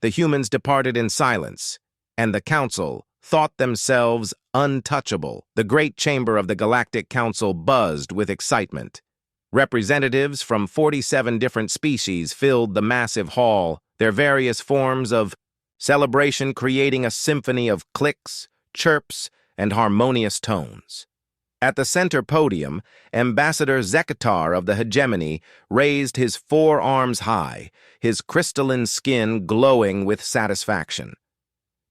The humans departed in silence, and the Council thought themselves untouchable. The great chamber of the Galactic Council buzzed with excitement. Representatives from 47 different species filled the massive hall, their various forms of celebration creating a symphony of clicks, chirps, and harmonious tones. At the center podium, Ambassador Zekatar of the Hegemony raised his forearms high, his crystalline skin glowing with satisfaction.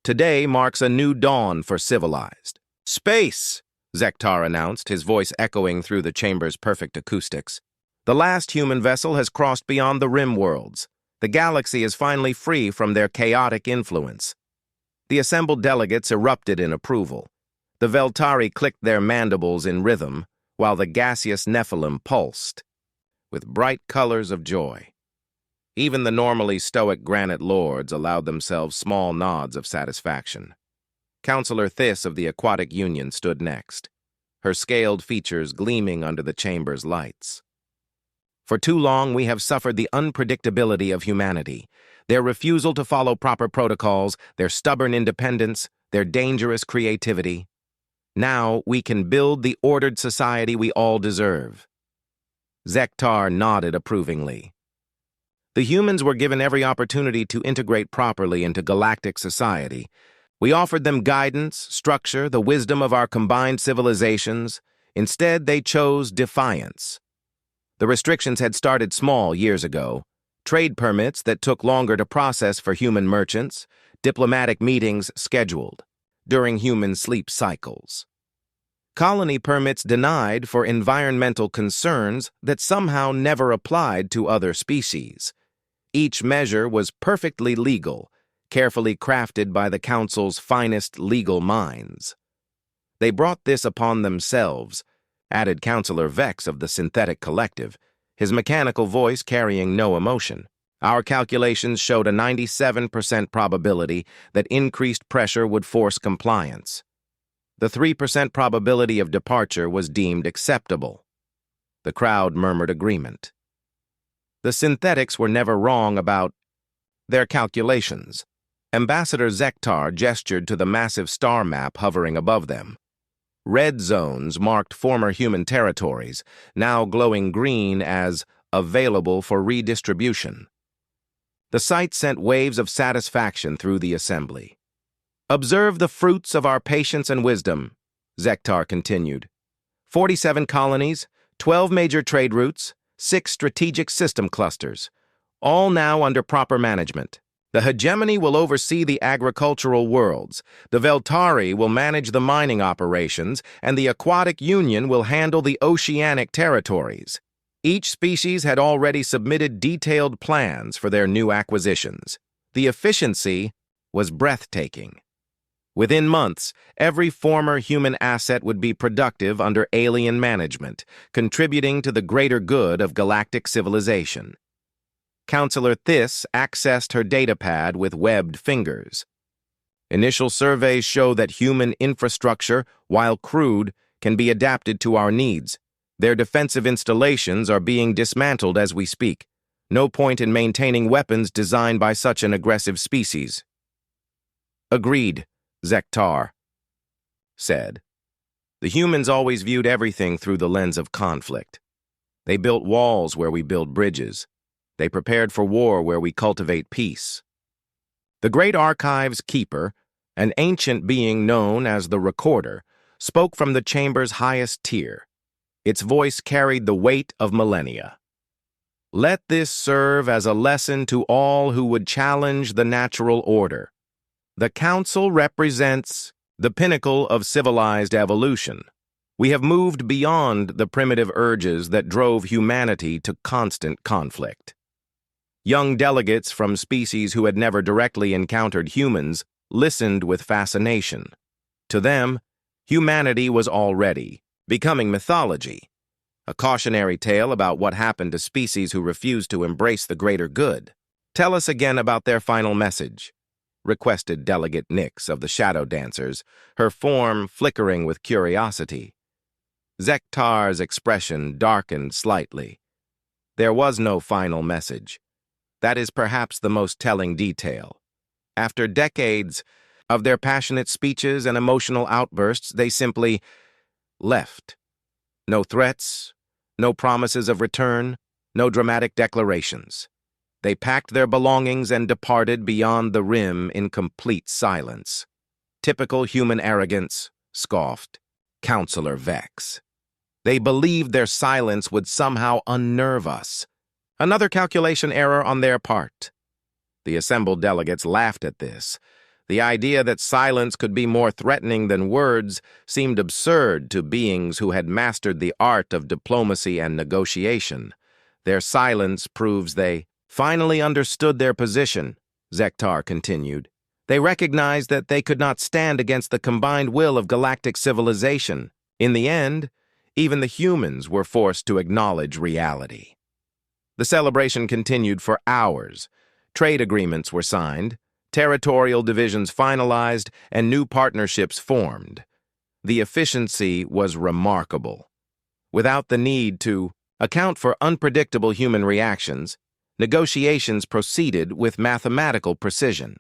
Today marks a new dawn for civilized space, Zekatar announced, his voice echoing through the chamber's perfect acoustics. The last human vessel has crossed beyond the rim worlds. The galaxy is finally free from their chaotic influence. The assembled delegates erupted in approval. The Veltari clicked their mandibles in rhythm, while the gaseous Nephilim pulsed with bright colors of joy. Even the normally stoic granite lords allowed themselves small nods of satisfaction. Councillor Thys of the Aquatic Union stood next, her scaled features gleaming under the chamber's lights. For too long we have suffered the unpredictability of humanity, their refusal to follow proper protocols, their stubborn independence, their dangerous creativity. Now we can build the ordered society we all deserve. Zekatar nodded approvingly. The humans were given every opportunity to integrate properly into galactic society. We offered them guidance, structure, the wisdom of our combined civilizations. Instead, they chose defiance. The restrictions had started small years ago. Trade permits that took longer to process for human merchants, diplomatic meetings scheduled during human sleep cycles. Colony permits denied for environmental concerns that somehow never applied to other species. Each measure was perfectly legal, carefully crafted by the Council's finest legal minds. They brought this upon themselves, added Councillor Vex of the Synthetic Collective, his mechanical voice carrying no emotion. Our calculations showed a 97% probability that increased pressure would force compliance. The 3% probability of departure was deemed acceptable. The crowd murmured agreement. The synthetics were never wrong about their calculations. Ambassador Zekatar gestured to the massive star map hovering above them. Red zones marked former human territories, now glowing green as available for redistribution. The sight sent waves of satisfaction through the assembly. Observe the fruits of our patience and wisdom, Zekatar continued. 47 colonies, 12 major trade routes, 6 strategic system clusters, all now under proper management. The Hegemony will oversee the agricultural worlds, the Veltari will manage the mining operations, and the Aquatic Union will handle the oceanic territories. Each species had already submitted detailed plans for their new acquisitions. The efficiency was breathtaking. Within months, every former human asset would be productive under alien management, contributing to the greater good of galactic civilization. Councillor Thys accessed her datapad with webbed fingers. Initial surveys show that human infrastructure, while crude, can be adapted to our needs. Their defensive installations are being dismantled as we speak. No point in maintaining weapons designed by such an aggressive species. Agreed, Zekatar said. The humans always viewed everything through the lens of conflict. They built walls where we build bridges. They prepared for war where we cultivate peace. The Great Archive's keeper, an ancient being known as the Recorder, spoke from the chamber's highest tier. Its voice carried the weight of millennia. Let this serve as a lesson to all who would challenge the natural order. The Council represents the pinnacle of civilized evolution. We have moved beyond the primitive urges that drove humanity to constant conflict. Young delegates from species who had never directly encountered humans listened with fascination. To them, humanity was already becoming mythology, a cautionary tale about what happened to species who refused to embrace the greater good. Tell us again about their final message, requested Delegate Nyx of the Shadow Dancers, her form flickering with curiosity. Zekatar's expression darkened slightly. There was no final message. That is perhaps the most telling detail. After decades of their passionate speeches and emotional outbursts, they simply left. No threats, no promises of return, no dramatic declarations. They packed their belongings and departed beyond the rim in complete silence. Typical human arrogance, scoffed Counselor Vex. They believed their silence would somehow unnerve us. Another calculation error on their part. The assembled delegates laughed at this. The idea that silence could be more threatening than words seemed absurd to beings who had mastered the art of diplomacy and negotiation. Their silence proves they finally understood their position, Zektar continued. They recognized that they could not stand against the combined will of galactic civilization. In the end, even the humans were forced to acknowledge reality. The celebration continued for hours. Trade agreements were signed, territorial divisions finalized, and new partnerships formed. The efficiency was remarkable. Without the need to account for unpredictable human reactions, negotiations proceeded with mathematical precision.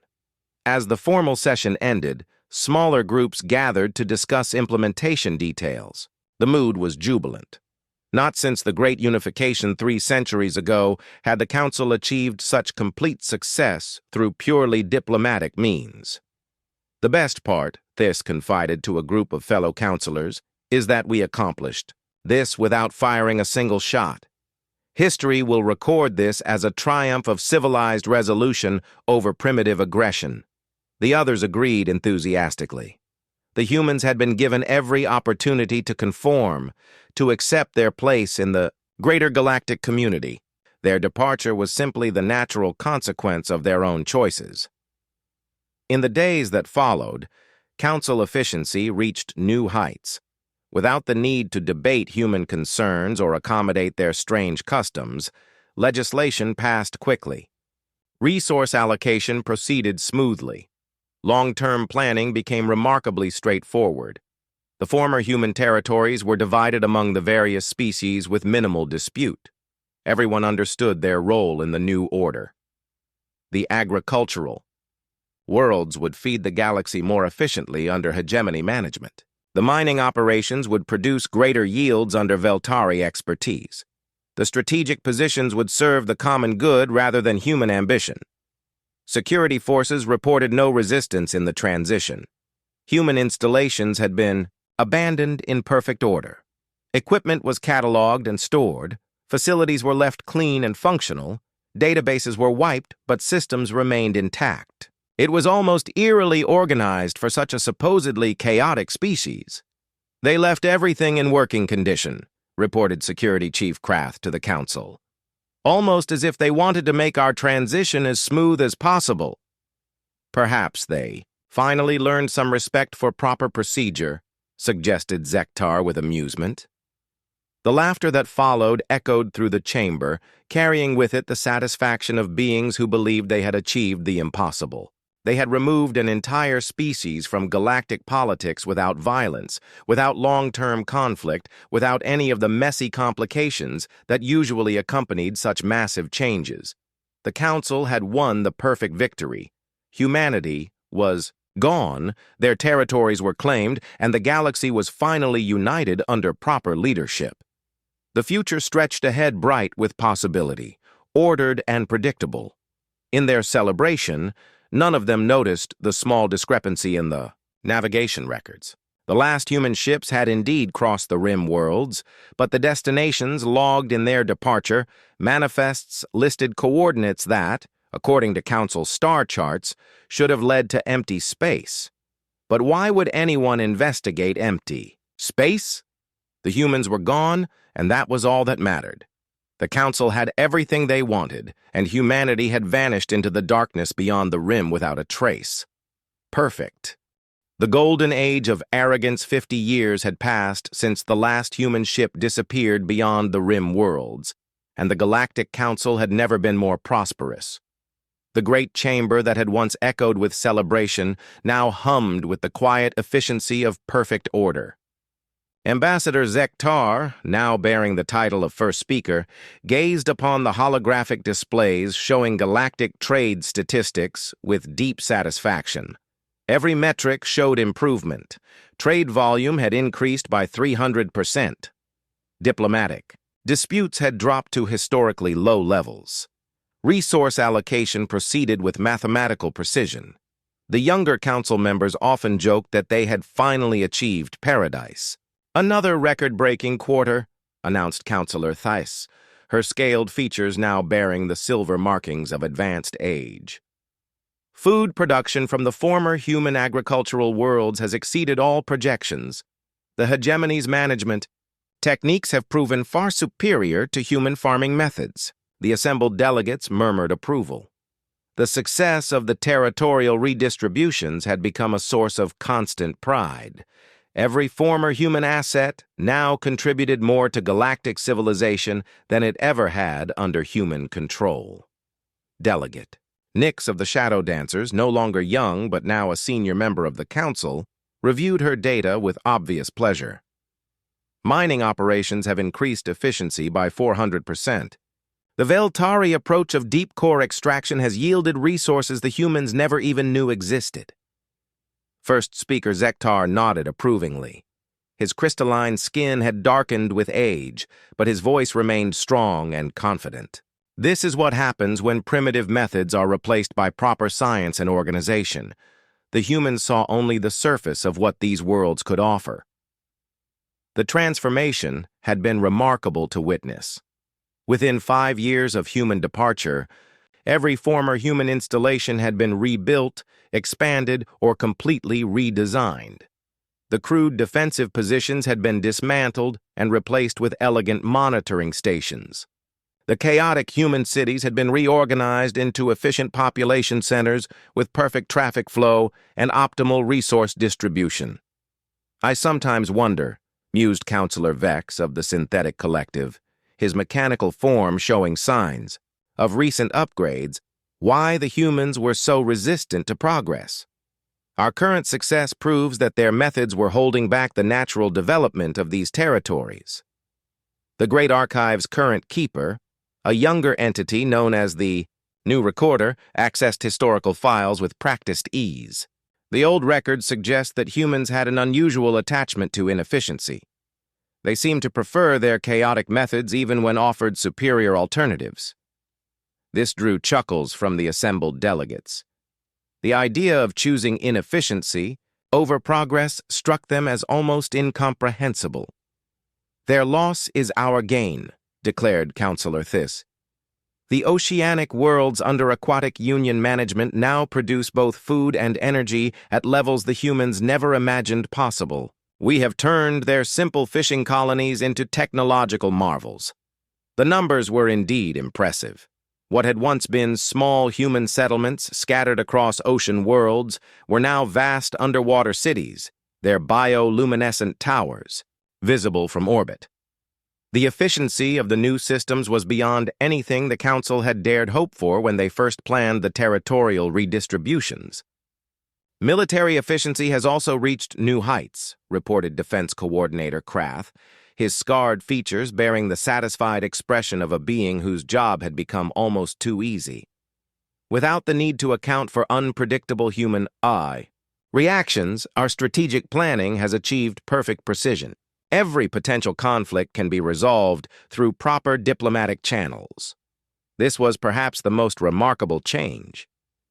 As the formal session ended, smaller groups gathered to discuss implementation details. The mood was jubilant. Not since the Great Unification 3 centuries ago had the Council achieved such complete success through purely diplomatic means. The best part, Thys confided to a group of fellow counselors, is that we accomplished this without firing a single shot. History will record this as a triumph of civilized resolution over primitive aggression. The others agreed enthusiastically. The humans had been given every opportunity to conform, to accept their place in the greater galactic community. Their departure was simply the natural consequence of their own choices. In the days that followed, Council efficiency reached new heights. Without the need to debate human concerns or accommodate their strange customs, legislation passed quickly. Resource allocation proceeded smoothly. Long-term planning became remarkably straightforward. The former human territories were divided among the various species with minimal dispute. Everyone understood their role in the new order. The agricultural worlds would feed the galaxy more efficiently under hegemony management. The mining operations would produce greater yields under Veltari expertise. The strategic positions would serve the common good rather than human ambition. Security forces reported no resistance in the transition. Human installations had been abandoned in perfect order. Equipment was cataloged and stored, facilities were left clean and functional, databases were wiped, but systems remained intact. It was almost eerily organized for such a supposedly chaotic species. They left everything in working condition, reported Security Chief Krath to the Council. Almost as if they wanted to make our transition as smooth as possible. Perhaps they finally learned some respect for proper procedure, suggested Zektar with amusement. The laughter that followed echoed through the chamber, carrying with it the satisfaction of beings who believed they had achieved the impossible. They had removed an entire species from galactic politics without violence, without long-term conflict, without any of the messy complications that usually accompanied such massive changes. The Council had won the perfect victory. Humanity was gone, their territories were claimed, and the galaxy was finally united under proper leadership. The future stretched ahead bright with possibility, ordered and predictable. In their celebration, none of them noticed the small discrepancy in the navigation records. The last human ships had indeed crossed the rim worlds, but the destinations logged in their departure manifests listed coordinates that, according to Council star charts, should have led to empty space. But why would anyone investigate empty space? The humans were gone, and that was all that mattered. The Council had everything they wanted, and humanity had vanished into the darkness beyond the rim without a trace. Perfect. The golden age of arrogance 50 years had passed since the last human ship disappeared beyond the rim worlds, and the Galactic Council had never been more prosperous. The great chamber that had once echoed with celebration now hummed with the quiet efficiency of perfect order. Ambassador Zektar, now bearing the title of first speaker, gazed upon the holographic displays showing galactic trade statistics with deep satisfaction. Every metric showed improvement. Trade volume had increased by 300%. Diplomatic disputes had dropped to historically low levels. Resource allocation proceeded with mathematical precision. The younger council members often joked that they had finally achieved paradise. "Another record-breaking quarter," announced Councillor Theiss, her scaled features now bearing the silver markings of advanced age. "Food production from the former human agricultural worlds has exceeded all projections. The hegemony's management techniques have proven far superior to human farming methods." The assembled delegates murmured approval. The success of the territorial redistributions had become a source of constant pride. Every former human asset now contributed more to galactic civilization than it ever had under human control. Delegate Nyx of the Shadow Dancers, no longer young but now a senior member of the council, reviewed her data with obvious pleasure. Mining operations have increased efficiency by 400%. The Veltari approach of deep core extraction has yielded resources the humans never even knew existed. First Speaker Zektar nodded approvingly. His crystalline skin had darkened with age, but his voice remained strong and confident. This is what happens when primitive methods are replaced by proper science and organization. The humans saw only the surface of what these worlds could offer. The transformation had been remarkable to witness. Within 5 years of human departure, every former human installation had been rebuilt, expanded, or completely redesigned. The crude defensive positions had been dismantled and replaced with elegant monitoring stations. The chaotic human cities had been reorganized into efficient population centers with perfect traffic flow and optimal resource distribution. "I sometimes wonder," mused Councillor Vex of the Synthetic Collective, his mechanical form showing signs of recent upgrades, "why the humans were so resistant to progress. Our current success proves that their methods were holding back the natural development of these territories." The Great Archive's current keeper, a younger entity known as the New Recorder, accessed historical files with practiced ease. The old records suggest that humans had an unusual attachment to inefficiency. They seem to prefer their chaotic methods even when offered superior alternatives. This drew chuckles from the assembled delegates. The idea of choosing inefficiency over progress struck them as almost incomprehensible. "Their loss is our gain," declared Councillor Theiss. "The oceanic worlds under aquatic union management now produce both food and energy at levels the humans never imagined possible. We have turned their simple fishing colonies into technological marvels." The numbers were indeed impressive. What had once been small human settlements scattered across ocean worlds were now vast underwater cities, their bioluminescent towers, visible from orbit. The efficiency of the new systems was beyond anything the Council had dared hope for when they first planned the territorial redistributions. "Military efficiency has also reached new heights," reported Defense Coordinator Krath, his scarred features bearing the satisfied expression of a being whose job had become almost too easy. Without the need to account for unpredictable human reactions, our strategic planning has achieved perfect precision. Every potential conflict can be resolved through proper diplomatic channels. This was perhaps the most remarkable change.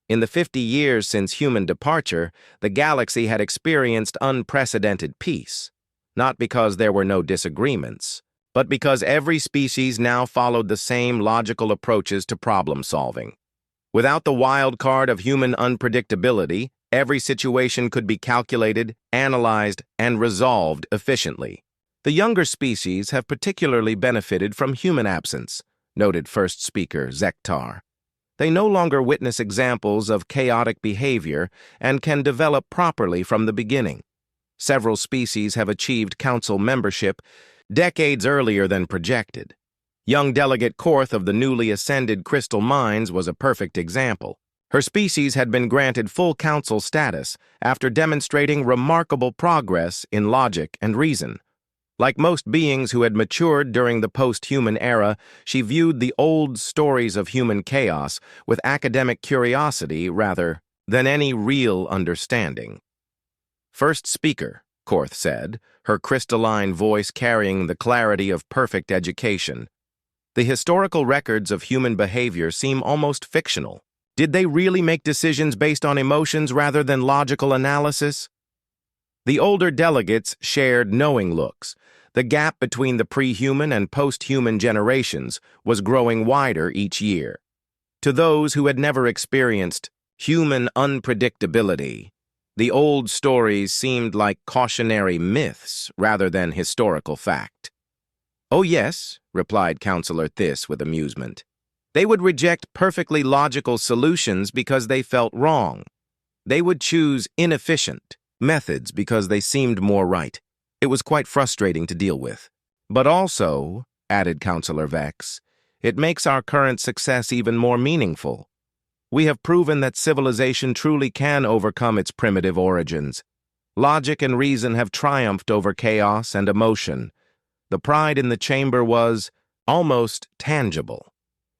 In the 50 years since human departure, the galaxy had experienced unprecedented peace, not because there were no disagreements, but because every species now followed the same logical approaches to problem solving. Without the wild card of human unpredictability, every situation could be calculated, analyzed, and resolved efficiently. "The younger species have particularly benefited from human absence," noted First Speaker Zektar. "They no longer witness examples of chaotic behavior and can develop properly from the beginning. Several species have achieved council membership decades earlier than projected. Young Delegate Korth of the newly ascended Crystal Mines was a perfect example. Her species had been granted full council status after demonstrating remarkable progress in logic and reason. Like most beings who had matured during the post-human era, she viewed the old stories of human chaos with academic curiosity rather than any real understanding. "First speaker," Korth said, her crystalline voice carrying the clarity of perfect education. "The historical records of human behavior seem almost fictional. Did they really make decisions based on emotions rather than logical analysis?" The older delegates shared knowing looks. The gap between the pre-human and post-human generations was growing wider each year. To those who had never experienced human unpredictability, the old stories seemed like cautionary myths rather than historical fact. "Oh yes," replied Counselor Thiss with amusement. "They would reject perfectly logical solutions because they felt wrong. They would choose inefficient methods because they seemed more right. It was quite frustrating to deal with. But also," added Counselor Vex, "it makes our current success even more meaningful. We have proven that civilization truly can overcome its primitive origins. Logic and reason have triumphed over chaos and emotion. The pride in the chamber was almost tangible.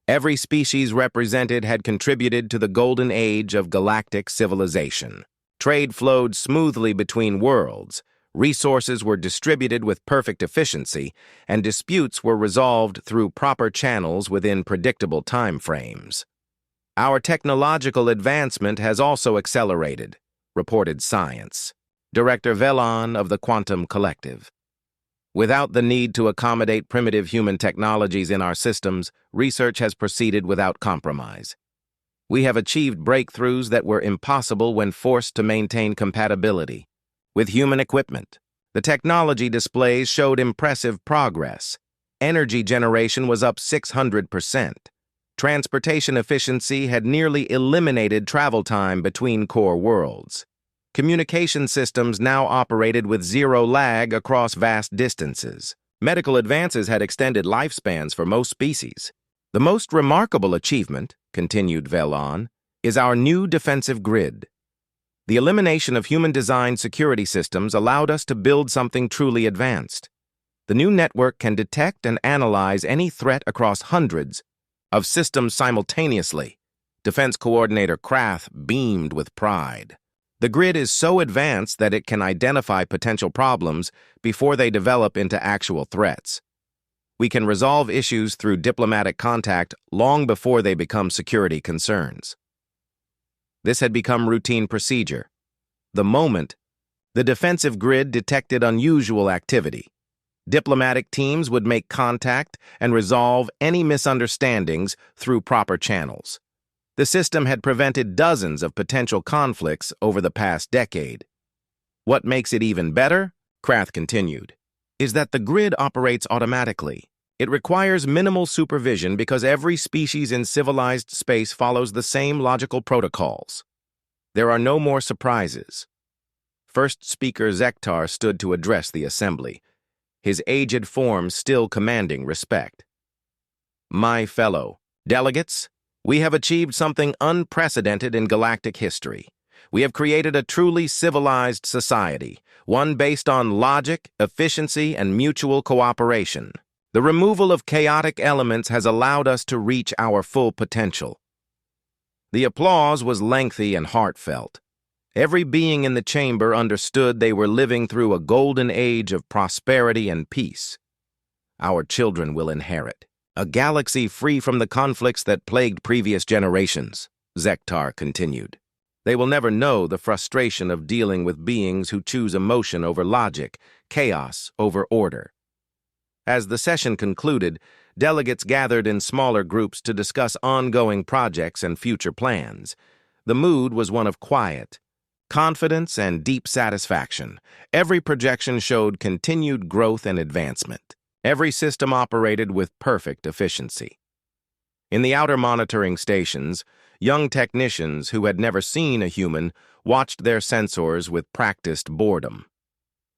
Every species represented had contributed to the golden age of galactic civilization. Trade flowed smoothly between worlds, resources were distributed with perfect efficiency, and disputes were resolved through proper channels within predictable time frames. Our technological advancement has also accelerated," reported Science, Director Velon of the Quantum Collective. "Without the need to accommodate primitive human technologies in our systems, research has proceeded without compromise. We have achieved breakthroughs that were impossible when forced to maintain compatibility with human equipment. The technology displays showed impressive progress. Energy generation was up 600%. Transportation efficiency had nearly eliminated travel time between core worlds. Communication systems now operated with zero lag across vast distances. Medical advances had extended lifespans for most species. The most remarkable achievement," continued Velon, "is our new defensive grid. The elimination of human-designed security systems allowed us to build something truly advanced. The new network can detect and analyze any threat across hundreds of systems simultaneously." Defense Coordinator Krath beamed with pride. "The grid is so advanced that it can identify potential problems before they develop into actual threats. We can resolve issues through diplomatic contact long before they become security concerns." This had become routine procedure. The moment the defensive grid detected unusual activity, diplomatic teams would make contact and resolve any misunderstandings through proper channels. The system had prevented dozens of potential conflicts over the past decade. "What makes it even better," Krath continued, "is that the grid operates automatically. It requires minimal supervision because every species in civilized space follows the same logical protocols. There are no more surprises." First Speaker Zektar stood to address the assembly, his aged form still commanding respect. "My fellow delegates, we have achieved something unprecedented in galactic history. We have created a truly civilized society, one based on logic, efficiency, and mutual cooperation. The removal of chaotic elements has allowed us to reach our full potential." The applause was lengthy and heartfelt. Every being in the chamber understood they were living through a golden age of prosperity and peace. "Our children will inherit a galaxy free from the conflicts that plagued previous generations," Zektar continued. "They will never know the frustration of dealing with beings who choose emotion over logic, chaos over order." As the session concluded, delegates gathered in smaller groups to discuss ongoing projects and future plans. The mood was one of quiet confidence and deep satisfaction. Every projection showed continued growth and advancement. Every system operated with perfect efficiency. In the outer monitoring stations, young technicians who had never seen a human watched their sensors with practiced boredom.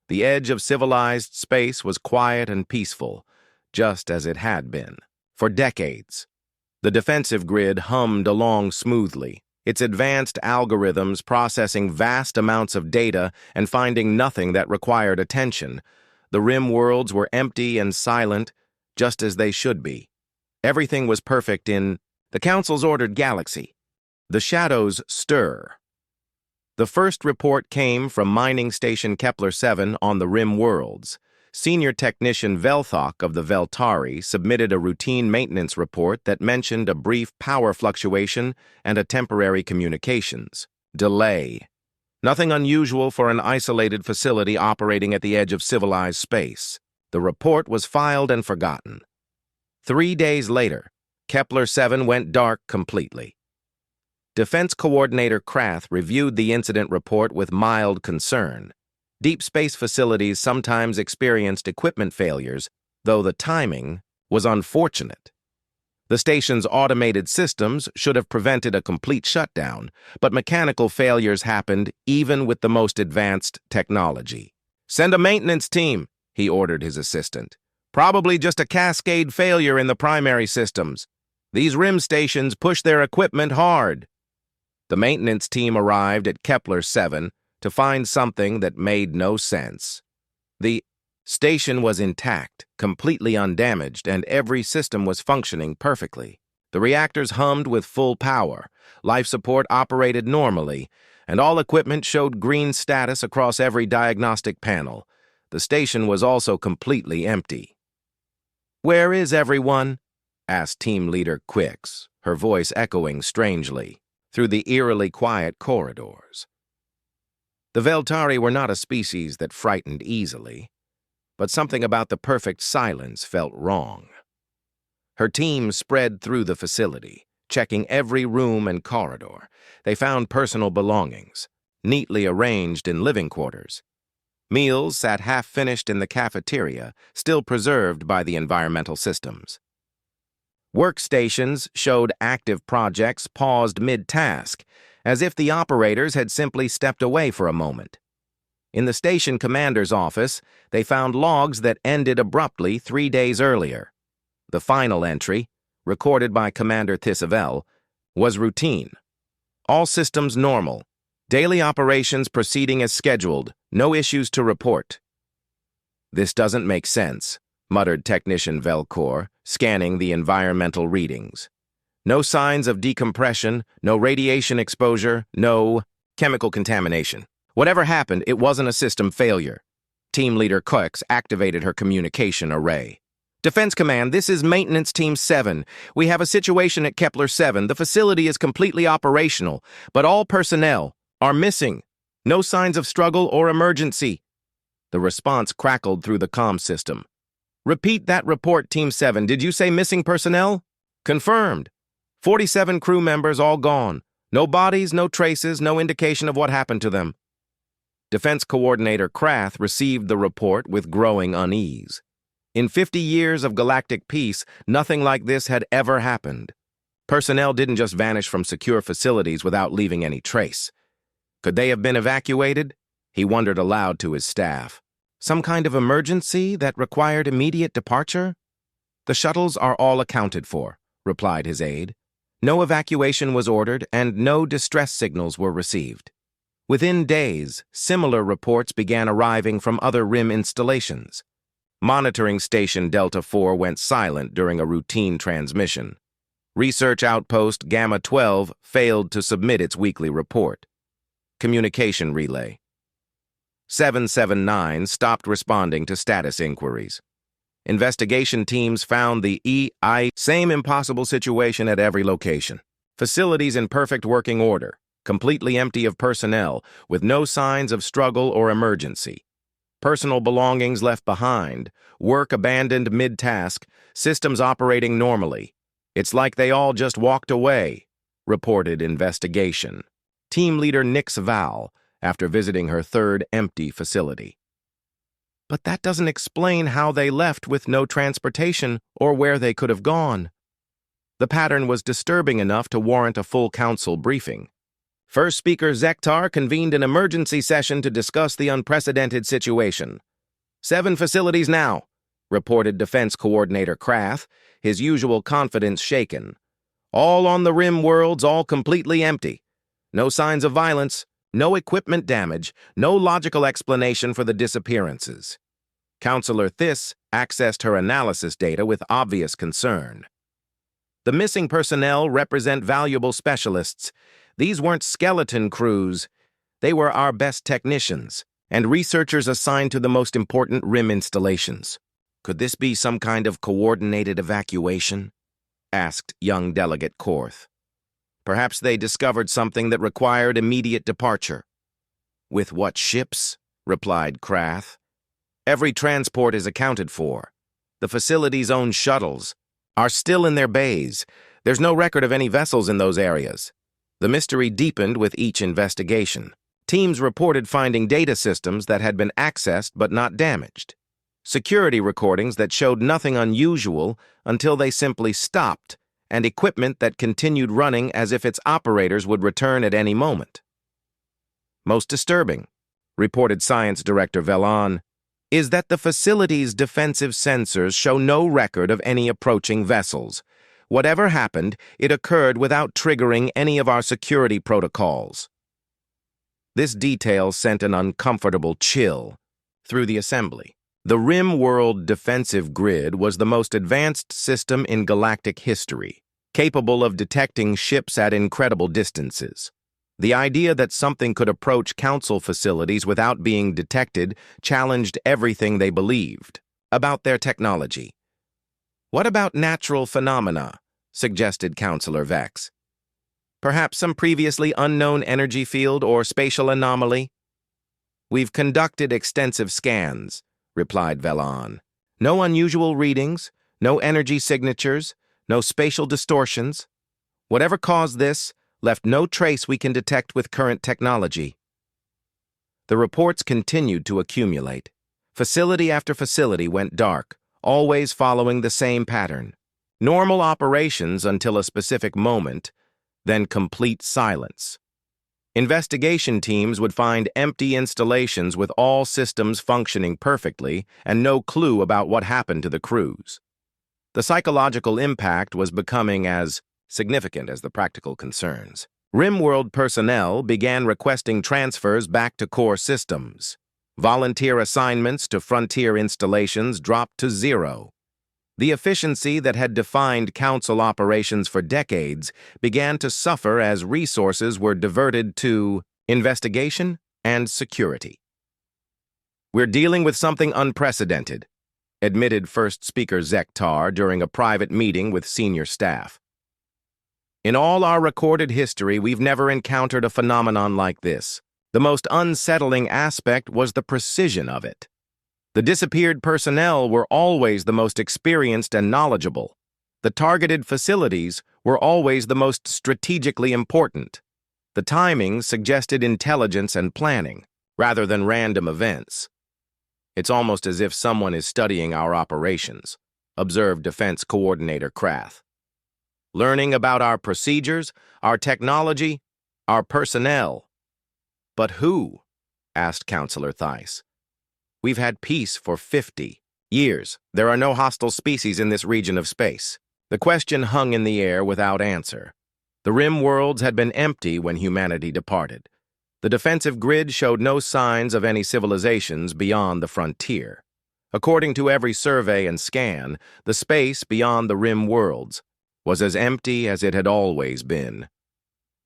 The edge of civilized space was quiet and peaceful, just as it had been for decades. The defensive grid hummed along smoothly, its advanced algorithms processing vast amounts of data and finding nothing that required attention. The rim worlds were empty and silent, just as they should be. Everything was perfect in the Council's ordered galaxy. The shadows stir. The first report came from mining station Kepler-7 on the rim worlds. Senior technician Velthok of the Veltari submitted a routine maintenance report that mentioned a brief power fluctuation and a temporary communications delay. Nothing unusual for an isolated facility operating at the edge of civilized space. The report was filed and forgotten. 3 days later, Kepler-7 went dark completely. Defense Coordinator Krath reviewed the incident report with mild concern. Deep space facilities sometimes experienced equipment failures, though the timing was unfortunate. The station's automated systems should have prevented a complete shutdown, but mechanical failures happened even with the most advanced technology. "Send a maintenance team," he ordered his assistant. "Probably just a cascade failure in the primary systems. These rim stations push their equipment hard." The maintenance team arrived at Kepler-7 to find something that made no sense. The station was intact, completely undamaged, and every system was functioning perfectly. The reactors hummed with full power, life support operated normally, and all equipment showed green status across every diagnostic panel. The station was also completely empty. "Where is everyone?" asked Team Leader Quix, her voice echoing strangely through the eerily quiet corridors. The Veltari were not a species that frightened easily, but something about the perfect silence felt wrong. Her team spread through the facility, checking every room and corridor. They found personal belongings, neatly arranged in living quarters. Meals sat half-finished in the cafeteria, still preserved by the environmental systems. Workstations showed active projects paused mid-task, as if the operators had simply stepped away for a moment. In the station commander's office, they found logs that ended abruptly 3 days earlier. The final entry, recorded by Commander Thisavel, was routine. All systems normal. Daily operations proceeding as scheduled. No issues to report. "This doesn't make sense," muttered Technician Velcor, scanning the environmental readings. "No signs of decompression, no radiation exposure, no chemical contamination. Whatever happened, it wasn't a system failure." Team Leader Cox activated her communication array. "Defense Command, this is Maintenance Team 7. We have a situation at Kepler-7. The facility is completely operational, but all personnel are missing. No signs of struggle or emergency." The response crackled through the comm system. "Repeat that report, Team 7. Did you say missing personnel?" "Confirmed. 47 crew members all gone. No bodies, no traces, no indication of what happened to them." Defense Coordinator Krath received the report with growing unease. In 50 years of galactic peace, nothing like this had ever happened. Personnel didn't just vanish from secure facilities without leaving any trace. Could they have been evacuated? He wondered aloud to his staff. Some kind of emergency that required immediate departure? "The shuttles are all accounted for," replied his aide. "No evacuation was ordered and no distress signals were received." Within days, similar reports began arriving from other RIM installations. Monitoring Station Delta 4 went silent during a routine transmission. Research Outpost Gamma 12 failed to submit its weekly report. Communication relay. 779 stopped responding to status inquiries. Investigation teams found the same impossible situation at every location. Facilities in perfect working order, completely empty of personnel, with no signs of struggle or emergency. Personal belongings left behind, work abandoned mid-task, systems operating normally. "It's like they all just walked away," reported investigation. Team Leader Nix Val, after visiting her third empty facility. "But that doesn't explain how they left with no transportation or where they could have gone." The pattern was disturbing enough to warrant a full council briefing. First Speaker Zektar convened an emergency session to discuss the unprecedented situation. 7 facilities now, reported Defense Coordinator Krath, his usual confidence shaken. All on the rim worlds, all completely empty. No signs of violence, no equipment damage, no logical explanation for the disappearances. Counselor Thiss accessed her analysis data with obvious concern. The missing personnel represent valuable specialists. These weren't skeleton crews. They were our best technicians and researchers assigned to the most important RIM installations. Could this be some kind of coordinated evacuation? Asked young Delegate Korth. Perhaps they discovered something that required immediate departure. With what ships? Replied Krath. Every transport is accounted for. The facility's own shuttles are still in their bays. There's no record of any vessels in those areas. The mystery deepened with each investigation. Teams reported finding data systems that had been accessed but not damaged. Security recordings that showed nothing unusual until they simply stopped, and equipment that continued running as if its operators would return at any moment. Most disturbing, reported Science Director Velon, is that the facility's defensive sensors show no record of any approaching vessels. Whatever happened, it occurred without triggering any of our security protocols. This detail sent an uncomfortable chill through the assembly. The RIM World Defensive Grid was the most advanced system in galactic history, capable of detecting ships at incredible distances. The idea that something could approach Council facilities without being detected challenged everything they believed about their technology. What about natural phenomena? Suggested Counselor Vex. Perhaps some previously unknown energy field or spatial anomaly? We've conducted extensive scans, replied Velon. No unusual readings, no energy signatures, no spatial distortions. Whatever caused this left no trace we can detect with current technology. The reports continued to accumulate. Facility after facility went dark, always following the same pattern. Normal operations until a specific moment, then complete silence. Investigation teams would find empty installations with all systems functioning perfectly and no clue about what happened to the crews. The psychological impact was becoming as significant as the practical concerns. RimWorld personnel began requesting transfers back to core systems. Volunteer assignments to frontier installations dropped to zero. The efficiency that had defined Council operations for decades began to suffer as resources were diverted to investigation and security. We're dealing with something unprecedented, admitted First Speaker Zektar during a private meeting with senior staff. In all our recorded history, we've never encountered a phenomenon like this. The most unsettling aspect was the precision of it. The disappeared personnel were always the most experienced and knowledgeable. The targeted facilities were always the most strategically important. The timing suggested intelligence and planning, rather than random events. It's almost as if someone is studying our operations, observed Defense Coordinator Krath. Learning about our procedures, our technology, our personnel. But who? Asked Counselor Thice. We've had peace for 50 years. There are no hostile species in this region of space. The question hung in the air without answer. The rim worlds had been empty when humanity departed. The defensive grid showed no signs of any civilizations beyond the frontier. According to every survey and scan, the space beyond the rim worlds was as empty as it had always been.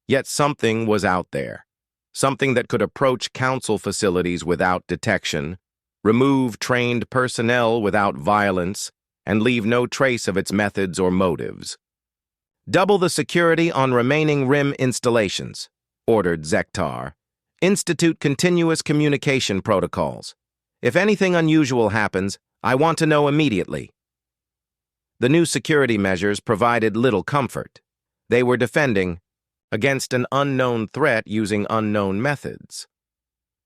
Yet something was out there. Something that could approach Council facilities without detection, remove trained personnel without violence, and leave no trace of its methods or motives. Double the security on remaining RIM installations, ordered Zektar. Institute continuous communication protocols. If anything unusual happens, I want to know immediately. The new security measures provided little comfort. They were defending against an unknown threat using unknown methods.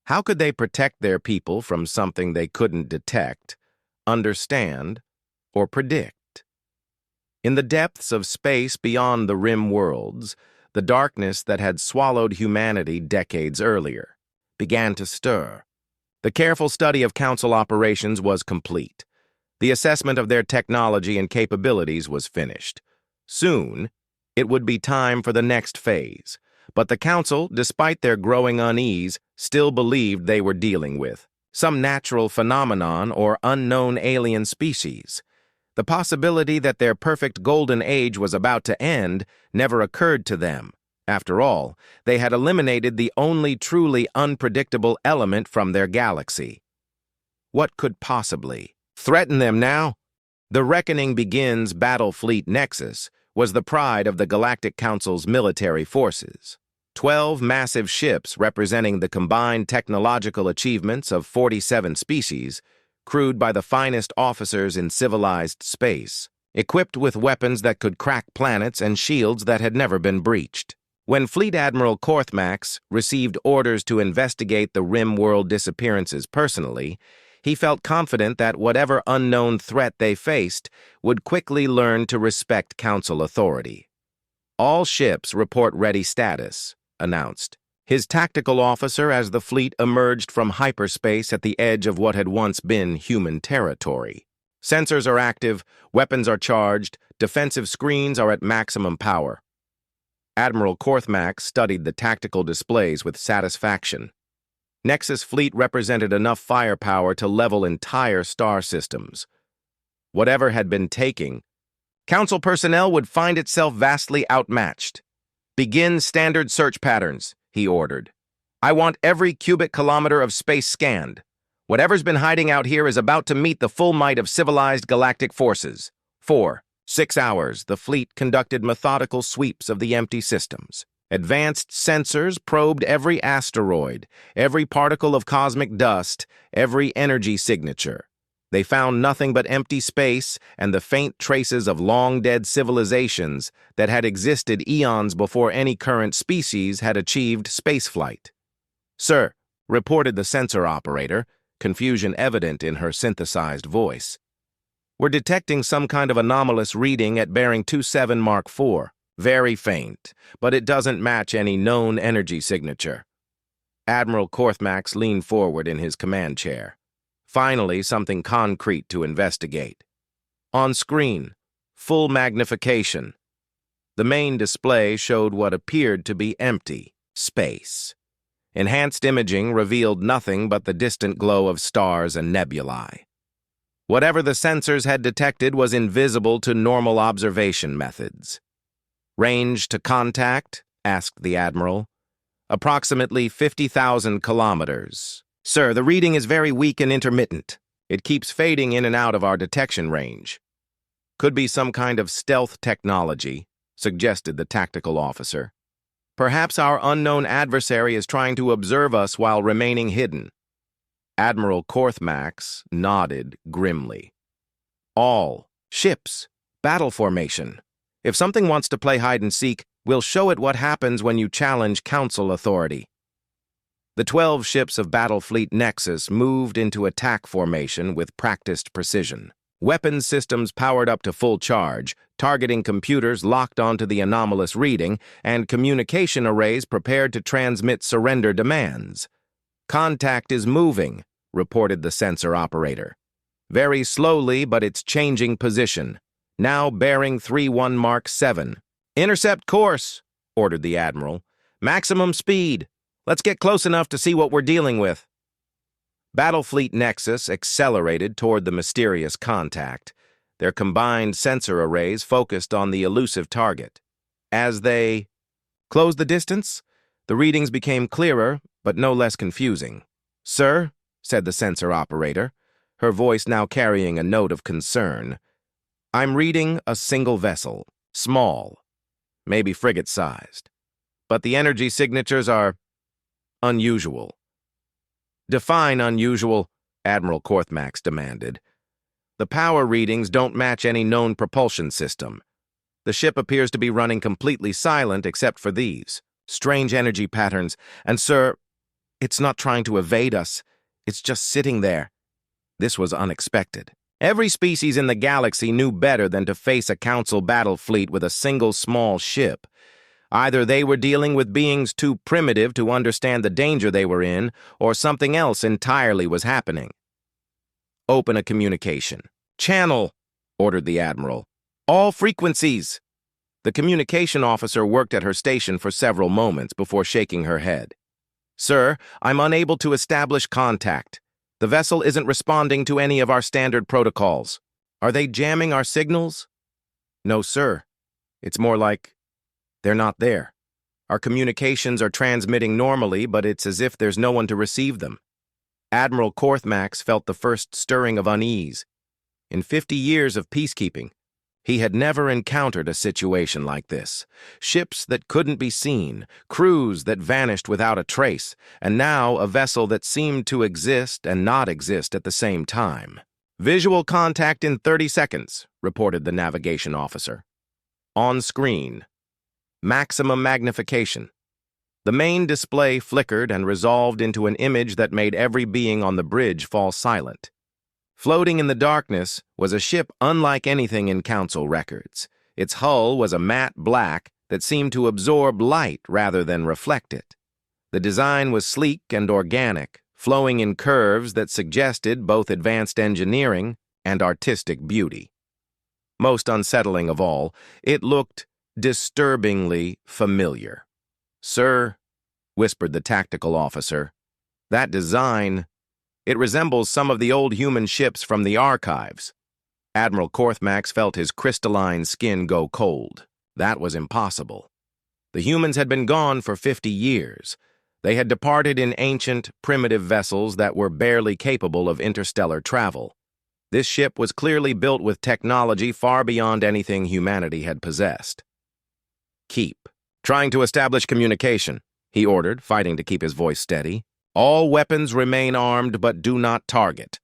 How could they protect their people from something they couldn't detect, understand, or predict? In the depths of space beyond the rim worlds, the darkness that had swallowed humanity decades earlier began to stir. The careful study of Council operations was complete. The assessment of their technology and capabilities was finished. Soon, it would be time for the next phase. But the Council, despite their growing unease, still believed they were dealing with some natural phenomenon or unknown alien species. The possibility that their perfect golden age was about to end never occurred to them. After all, they had eliminated the only truly unpredictable element from their galaxy. What could possibly threaten them now? The reckoning begins. Battle Fleet Nexus was the pride of the Galactic Council's military forces. 12 massive ships representing the combined technological achievements of 47 species, crewed by the finest officers in civilized space, equipped with weapons that could crack planets and shields that had never been breached. When Fleet Admiral Korthmax received orders to investigate the Rim world disappearances personally, he felt confident that whatever unknown threat they faced would quickly learn to respect Council authority. "All ships report ready status," announced his tactical officer as the fleet emerged from hyperspace at the edge of what had once been human territory. "Sensors are active, weapons are charged, defensive screens are at maximum power." Admiral Korthmax studied the tactical displays with satisfaction. Nexus fleet represented enough firepower to level entire star systems. Whatever had been taking, Council personnel would find itself vastly outmatched. "Begin standard search patterns," he ordered. "I want every cubic kilometer of space scanned. Whatever's been hiding out here is about to meet the full might of civilized galactic forces." 6 hours, the fleet conducted methodical sweeps of the empty systems. Advanced sensors probed every asteroid, every particle of cosmic dust, every energy signature. They found nothing but empty space and the faint traces of long-dead civilizations that had existed eons before any current species had achieved spaceflight. "Sir," reported the sensor operator, confusion evident in her synthesized voice, "we're detecting some kind of anomalous reading at bearing 27 Mark 4. Very faint, but it doesn't match any known energy signature." Admiral Korthmax leaned forward in his command chair. Finally, something concrete to investigate. On screen, full magnification. The main display showed what appeared to be empty space. Enhanced imaging revealed nothing but the distant glow of stars and nebulae. Whatever the sensors had detected was invisible to normal observation methods. "Range to contact?" asked the Admiral. "Approximately 50,000 kilometers. Sir, the reading is very weak and intermittent. It keeps fading in and out of our detection range." "Could be some kind of stealth technology," suggested the tactical officer. "Perhaps our unknown adversary is trying to observe us while remaining hidden." Admiral Korthmax nodded grimly. "All ships, battle formation. If something wants to play hide-and-seek, we'll show it what happens when you challenge Council authority." The 12 ships of Battle Fleet Nexus moved into attack formation with practiced precision. Weapons systems powered up to full charge, targeting computers locked onto the anomalous reading, and communication arrays prepared to transmit surrender demands. "Contact is moving," reported the sensor operator. "Very slowly, but it's changing position. Now bearing 31 Mark 7. "Intercept course," ordered the Admiral. "Maximum speed. Let's get close enough to see what we're dealing with." Battlefleet Nexus accelerated toward the mysterious contact, their combined sensor arrays focused on the elusive target. As they closed the distance, the readings became clearer, but no less confusing. "Sir," said the sensor operator, her voice now carrying a note of concern, "I'm reading a single vessel, small, maybe frigate-sized. But the energy signatures are unusual." "Define unusual," Admiral Korthmax demanded. "The power readings don't match any known propulsion system. The ship appears to be running completely silent except for these strange energy patterns. And, sir, it's not trying to evade us. It's just sitting there." This was unexpected. Every species in the galaxy knew better than to face a Council battle fleet with a single small ship. Either they were dealing with beings too primitive to understand the danger they were in, or something else entirely was happening. "Open a communication channel," ordered the Admiral. "All frequencies." The communication officer worked at her station for several moments before shaking her head. "Sir, I'm unable to establish contact." The vessel isn't responding to any of our standard protocols. Are they jamming our signals? No, sir. It's more like they're not there. Our communications are transmitting normally, but it's as if there's no one to receive them. Admiral Korthmax felt the first stirring of unease. In 50 years of peacekeeping, he had never encountered a situation like this. Ships that couldn't be seen, crews that vanished without a trace, and now a vessel that seemed to exist and not exist at the same time. "Visual contact in 30 seconds, reported the navigation officer. On screen. Maximum magnification. The main display flickered and resolved into an image that made every being on the bridge fall silent. Floating in the darkness was a ship unlike anything in Council records. Its hull was a matte black that seemed to absorb light rather than reflect it. The design was sleek and organic, flowing in curves that suggested both advanced engineering and artistic beauty. Most unsettling of all, it looked disturbingly familiar. "Sir," whispered the tactical officer, "that design, it resembles some of the old human ships from the archives." Admiral Korthmax felt his crystalline skin go cold. That was impossible. The humans had been gone for 50 years. They had departed in ancient, primitive vessels that were barely capable of interstellar travel. This ship was clearly built with technology far beyond anything humanity had possessed. "Keep trying to establish communication," he ordered, fighting to keep his voice steady. "All weapons remain armed but do not target.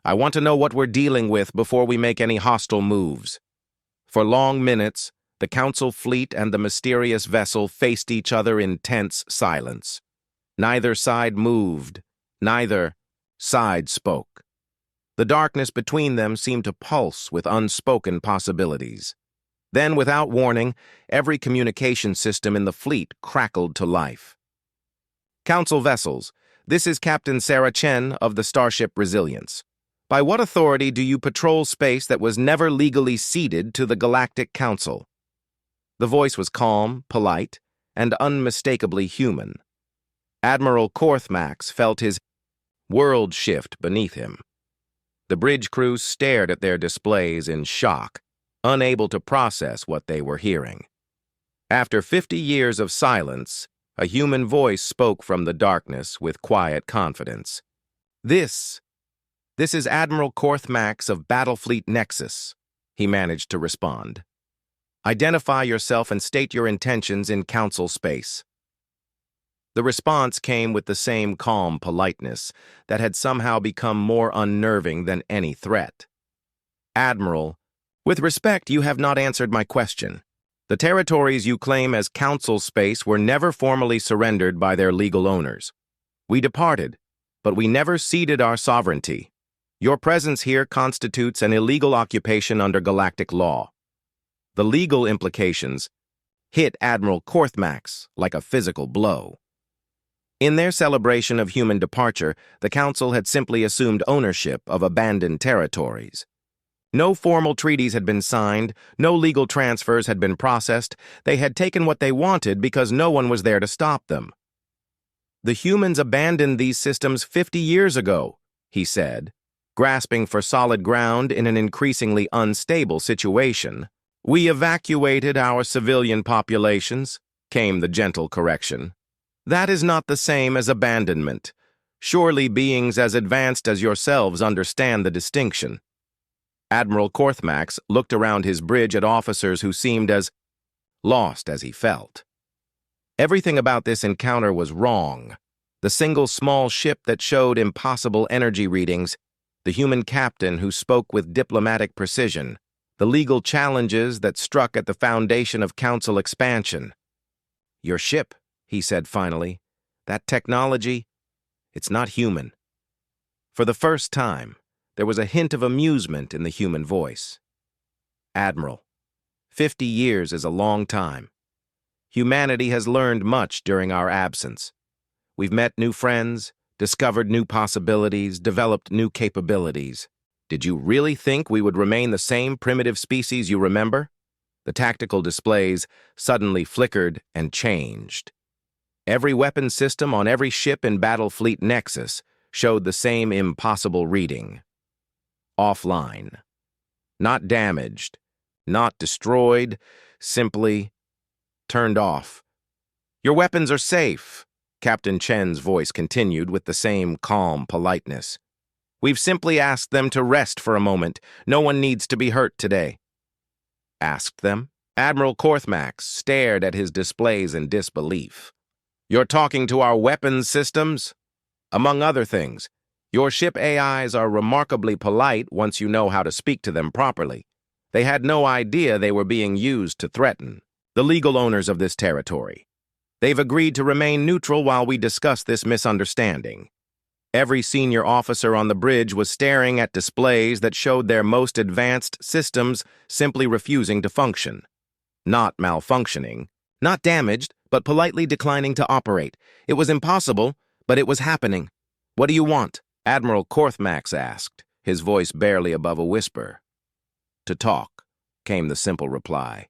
I want to know what we're dealing with before we make any hostile moves." For long minutes, the Council fleet and the mysterious vessel faced each other in tense silence. Neither side moved. Neither side spoke. The darkness between them seemed to pulse with unspoken possibilities. Then, without warning, every communication system in the fleet crackled to life. "Council vessels, this is Captain Sarah Chen of the Starship Resilience. By what authority do you patrol space that was never legally ceded to the Galactic Council?" The voice was calm, polite, and unmistakably human. Admiral Korthmax felt his world shift beneath him. The bridge crew stared at their displays in shock, unable to process what they were hearing. After 50 years of silence, a human voice spoke from the darkness with quiet confidence. This is Admiral Korthmax of Battlefleet Nexus," he managed to respond. "Identify yourself and state your intentions in Council space." The response came with the same calm politeness that had somehow become more unnerving than any threat. "Admiral, with respect, you have not answered my question. The territories you claim as Council space were never formally surrendered by their legal owners. We departed, but we never ceded our sovereignty. Your presence here constitutes an illegal occupation under galactic law." The legal implications hit Admiral Korthmax like a physical blow. In their celebration of human departure, the Council had simply assumed ownership of abandoned territories. No formal treaties had been signed, no legal transfers had been processed. They had taken what they wanted because no one was there to stop them. "The humans abandoned these systems 50 years ago," he said, grasping for solid ground in an increasingly unstable situation. "We evacuated our civilian populations," came the gentle correction. "That is not the same as abandonment. Surely beings as advanced as yourselves understand the distinction." Admiral Korthmax looked around his bridge at officers who seemed as lost as he felt. Everything about this encounter was wrong. The single small ship that showed impossible energy readings, the human captain who spoke with diplomatic precision, the legal challenges that struck at the foundation of Council expansion. "Your ship," he said finally, "that technology, it's not human." For the first time, there was a hint of amusement in the human voice. "Admiral, 50 years is a long time. Humanity has learned much during our absence. We've met new friends, discovered new possibilities, developed new capabilities. Did you really think we would remain the same primitive species you remember?" The tactical displays suddenly flickered and changed. Every weapon system on every ship in Battlefleet Nexus showed the same impossible reading. Offline. Not damaged, not destroyed, simply turned off. "Your weapons are safe," Captain Chen's voice continued with the same calm politeness. "We've simply asked them to rest for a moment. No one needs to be hurt today." Asked them? Admiral Korthmax stared at his displays in disbelief. "You're talking to our weapons systems?" "Among other things. Your ship AIs are remarkably polite once you know how to speak to them properly. They had no idea they were being used to threaten the legal owners of this territory. They've agreed to remain neutral while we discuss this misunderstanding." Every senior officer on the bridge was staring at displays that showed their most advanced systems simply refusing to function. Not malfunctioning, not damaged, but politely declining to operate. It was impossible, but it was happening. "What do you want?" Admiral Korthmax asked, his voice barely above a whisper. "To talk," came the simple reply.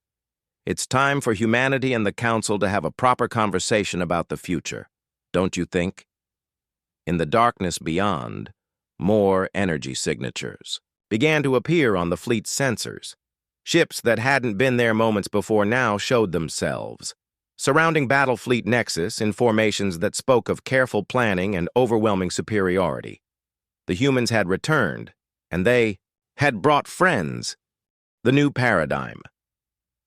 "It's time for humanity and the Council to have a proper conversation about the future, don't you think?" In the darkness beyond, more energy signatures began to appear on the fleet's sensors. Ships that hadn't been there moments before now showed themselves, surrounding Battlefleet Nexus in formations that spoke of careful planning and overwhelming superiority. The humans had returned, and they had brought friends. The new paradigm.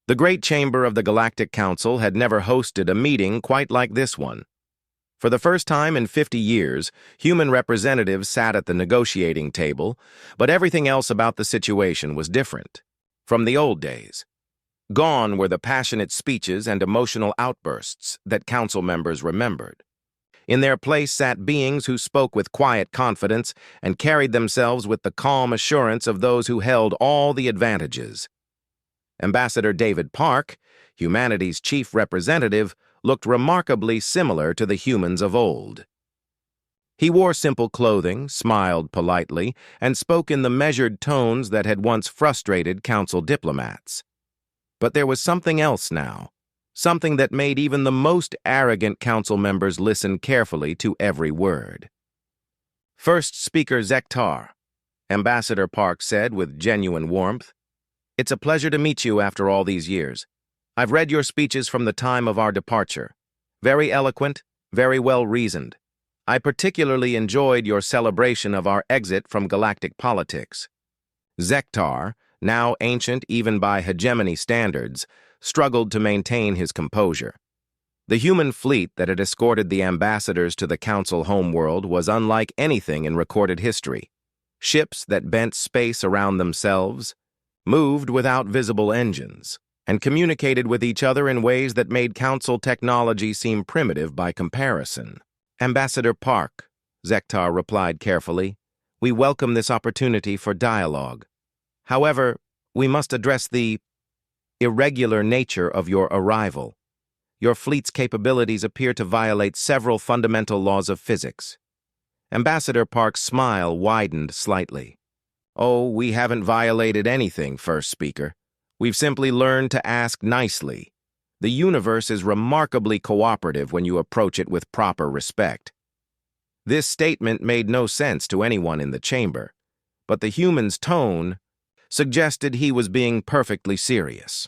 The Great Chamber of the Galactic Council had never hosted a meeting quite like this one. For the first time in 50 years, human representatives sat at the negotiating table, but everything else about the situation was different. From the old days. Gone were the passionate speeches and emotional outbursts that council members remembered. In their place sat beings who spoke with quiet confidence and carried themselves with the calm assurance of those who held all the advantages. Ambassador David Park, humanity's chief representative, looked remarkably similar to the humans of old. He wore simple clothing, smiled politely, and spoke in the measured tones that had once frustrated council diplomats. But there was something else now, something that made even the most arrogant council members listen carefully to every word. "First speaker Zektar," Ambassador Park said with genuine warmth. "It's a pleasure to meet you after all these years. I've read your speeches from the time of our departure. Very eloquent, very well-reasoned. I particularly enjoyed your celebration of our exit from galactic politics." Zektar, now ancient even by hegemony standards, struggled to maintain his composure. The human fleet that had escorted the ambassadors to the council homeworld was unlike anything in recorded history. Ships that bent space around themselves, moved without visible engines, and communicated with each other in ways that made council technology seem primitive by comparison. "Ambassador Park," Zektar replied carefully, "we welcome this opportunity for dialogue. However, we must address the irregular nature of your arrival. Your fleet's capabilities appear to violate several fundamental laws of physics." Ambassador Park's smile widened slightly. "Oh, we haven't violated anything, First Speaker. We've simply learned to ask nicely. The universe is remarkably cooperative when you approach it with proper respect." This statement made no sense to anyone in the chamber, but the human's tone suggested he was being perfectly serious.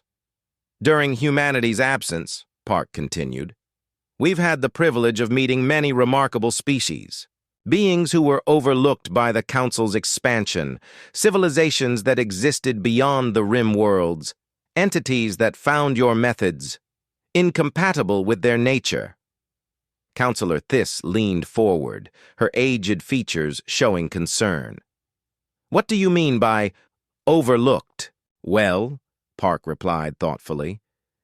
"During humanity's absence," Park continued, "we've had the privilege of meeting many remarkable species. Beings who were overlooked by the Council's expansion, civilizations that existed beyond the rim worlds, entities that found your methods incompatible with their nature." Councillor Thiss leaned forward, her aged features showing concern. "What do you mean by overlooked?" "Well," Park replied thoughtfully,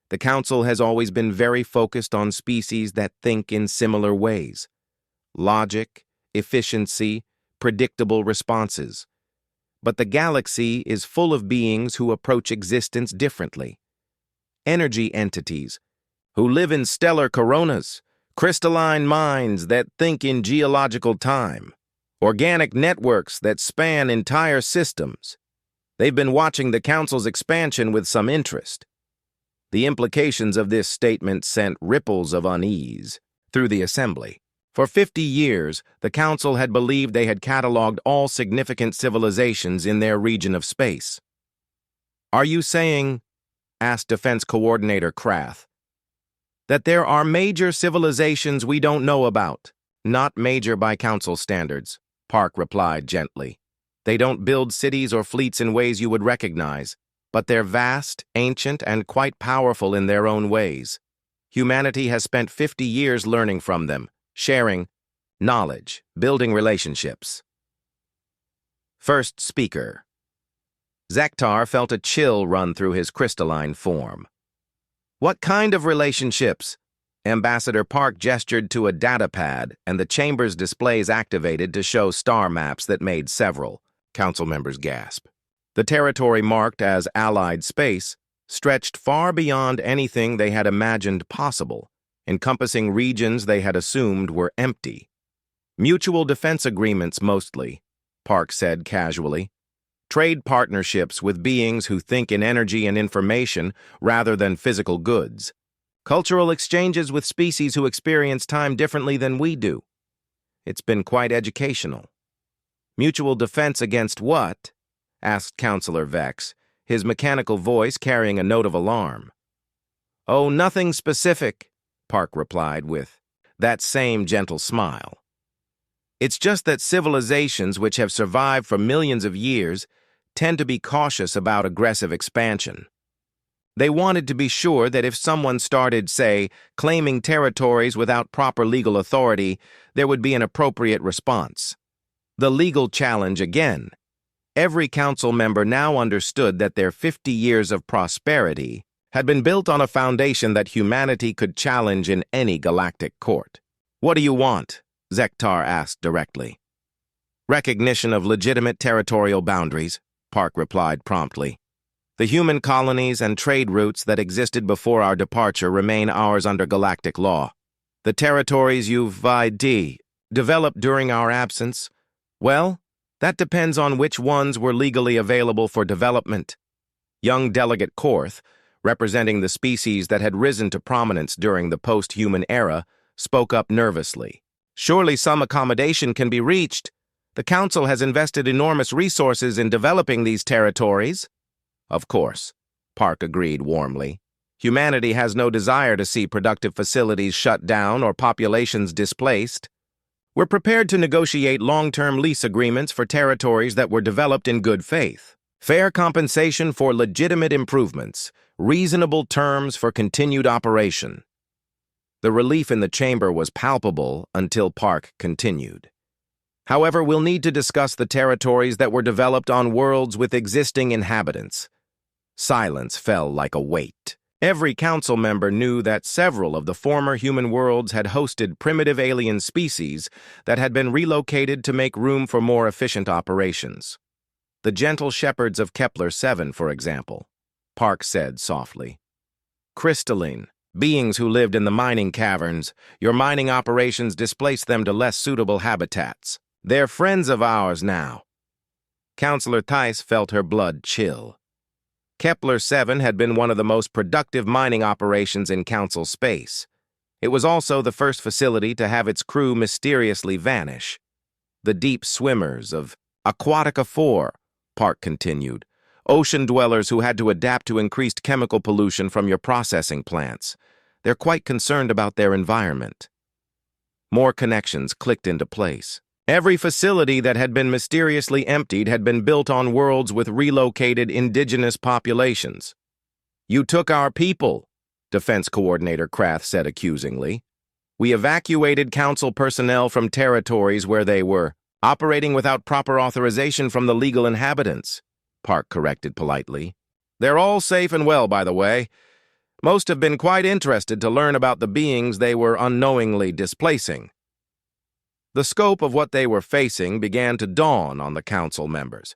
"the Council has always been very focused on species that think in similar ways. Logic, efficiency, predictable responses. But the galaxy is full of beings who approach existence differently. Energy entities, who live in stellar coronas, crystalline minds that think in geological time, organic networks that span entire systems. They've been watching the Council's expansion with some interest." The implications of this statement sent ripples of unease through the assembly. For 50 years, the Council had believed they had cataloged all significant civilizations in their region of space. "Are you saying," asked Defense Coordinator Krath, "that there are major civilizations we don't know about?" "Not major by Council standards," Park replied gently. "They don't build cities or fleets in ways you would recognize, but they're vast, ancient, and quite powerful in their own ways. Humanity has spent 50 years learning from them, sharing knowledge, building relationships." First speaker. Zektar felt a chill run through his crystalline form. "What kind of relationships?" Ambassador Park gestured to a data pad, and the chamber's displays activated to show star maps that made several. Council members gasped. The territory marked as Allied space stretched far beyond anything they had imagined possible, encompassing regions they had assumed were empty. "Mutual defense agreements mostly," Park said casually. "Trade partnerships with beings who think in energy and information rather than physical goods. Cultural exchanges with species who experience time differently than we do. It's been quite educational." "Mutual defense against what?" asked Counselor Vex, his mechanical voice carrying a note of alarm. "Oh, nothing specific," Park replied with that same gentle smile. "It's just that civilizations which have survived for millions of years tend to be cautious about aggressive expansion. They wanted to be sure that if someone started, say, claiming territories without proper legal authority, there would be an appropriate response. The legal challenge again. Every council member now understood that their 50 years of prosperity had been built on a foundation that humanity could challenge in any galactic court. "What do you want?" Zektar asked directly. "Recognition of legitimate territorial boundaries," Park replied promptly. "The human colonies and trade routes that existed before our departure remain ours under galactic law. The territories you've developed during our absence, well, that depends on which ones were legally available for development." Young Delegate Korth, representing the species that had risen to prominence during the post-human era, spoke up nervously. "Surely some accommodation can be reached. The Council has invested enormous resources in developing these territories." "Of course," Park agreed warmly. "Humanity has no desire to see productive facilities shut down or populations displaced. We're prepared to negotiate long-term lease agreements for territories that were developed in good faith. Fair compensation for legitimate improvements, reasonable terms for continued operation." The relief in the chamber was palpable until Park continued. "However, we'll need to discuss the territories that were developed on worlds with existing inhabitants." Silence fell like a weight. Every council member knew that several of the former human worlds had hosted primitive alien species that had been relocated to make room for more efficient operations. "The gentle shepherds of Kepler-7, for example," Park said softly. "Crystalline, beings who lived in the mining caverns. Your mining operations displaced them to less suitable habitats. They're friends of ours now." Counselor Tice felt her blood chill. Kepler-7 had been one of the most productive mining operations in Council space. It was also the first facility to have its crew mysteriously vanish. "The deep swimmers of Aquatica 4, Park continued. "Ocean dwellers who had to adapt to increased chemical pollution from your processing plants. They're quite concerned about their environment." More connections clicked into place. Every facility that had been mysteriously emptied had been built on worlds with relocated indigenous populations. "You took our people," Defense Coordinator Krath said accusingly. "We evacuated Council personnel from territories where they were operating without proper authorization from the legal inhabitants," Park corrected politely. "They're all safe and well, by the way. Most have been quite interested to learn about the beings they were unknowingly displacing." The scope of what they were facing began to dawn on the Council members.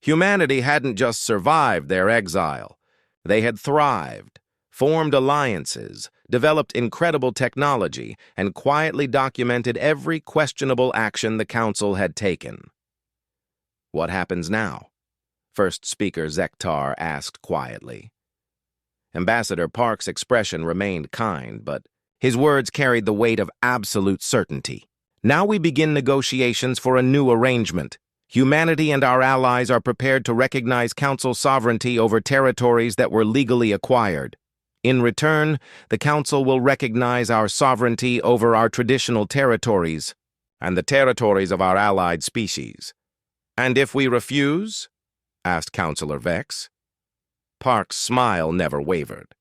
Humanity hadn't just survived their exile. They had thrived, formed alliances, developed incredible technology, and quietly documented every questionable action the Council had taken. "What happens now?" First Speaker Zektar asked quietly. Ambassador Park's expression remained kind, but His words carried the weight of absolute certainty. Now we begin negotiations for a new arrangement. Humanity and our allies are prepared to recognize Council sovereignty over territories that were legally acquired. In return, the Council will recognize our sovereignty over our traditional territories and the territories of our allied species. And if we refuse? Asked Councillor Vex. Park's smile never wavered.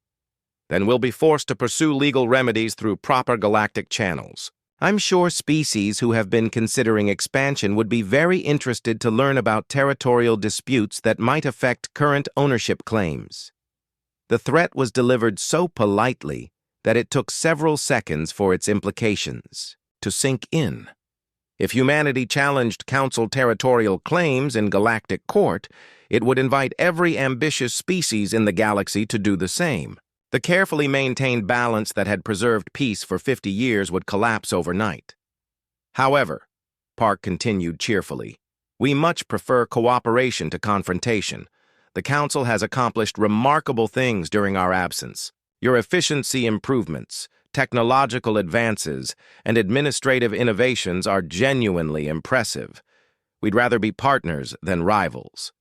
Then we'll be forced to pursue legal remedies through proper galactic channels. I'm sure species who have been considering expansion would be very interested to learn about territorial disputes that might affect current ownership claims. The threat was delivered so politely that it took several seconds for its implications to sink in. If humanity challenged Council territorial claims in galactic court, it would invite every ambitious species in the galaxy to do the same. The carefully maintained balance that had preserved peace for 50 years would collapse overnight. However, Park continued cheerfully, we much prefer cooperation to confrontation. The Council has accomplished remarkable things during our absence. Your efficiency improvements, technological advances, and administrative innovations are genuinely impressive. We'd rather be partners than rivals.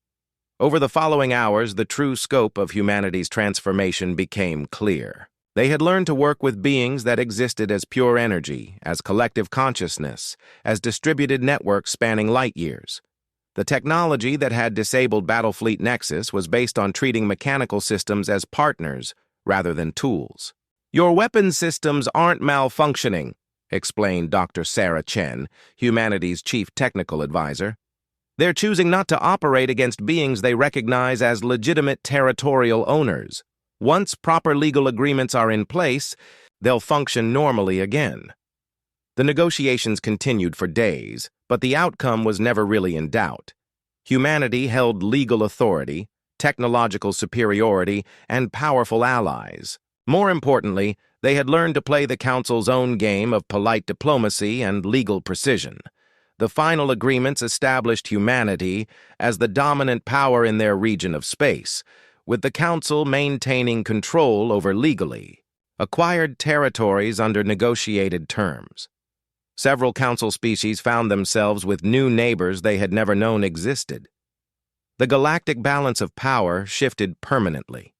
Over the following hours, the true scope of humanity's transformation became clear. They had learned to work with beings that existed as pure energy, as collective consciousness, as distributed networks spanning light years. The technology that had disabled Battlefleet Nexus was based on treating mechanical systems as partners rather than tools. Your weapon systems aren't malfunctioning, explained Dr. Sarah Chen, humanity's chief technical advisor. They're choosing not to operate against beings they recognize as legitimate territorial owners. Once proper legal agreements are in place, they'll function normally again. The negotiations continued for days, but the outcome was never really in doubt. Humanity held legal authority, technological superiority, and powerful allies. More importantly, they had learned to play the Council's own game of polite diplomacy and legal precision. The final agreements established humanity as the dominant power in their region of space, with the Council maintaining control over legally acquired territories under negotiated terms. Several Council species found themselves with new neighbors they had never known existed. The galactic balance of power shifted permanently.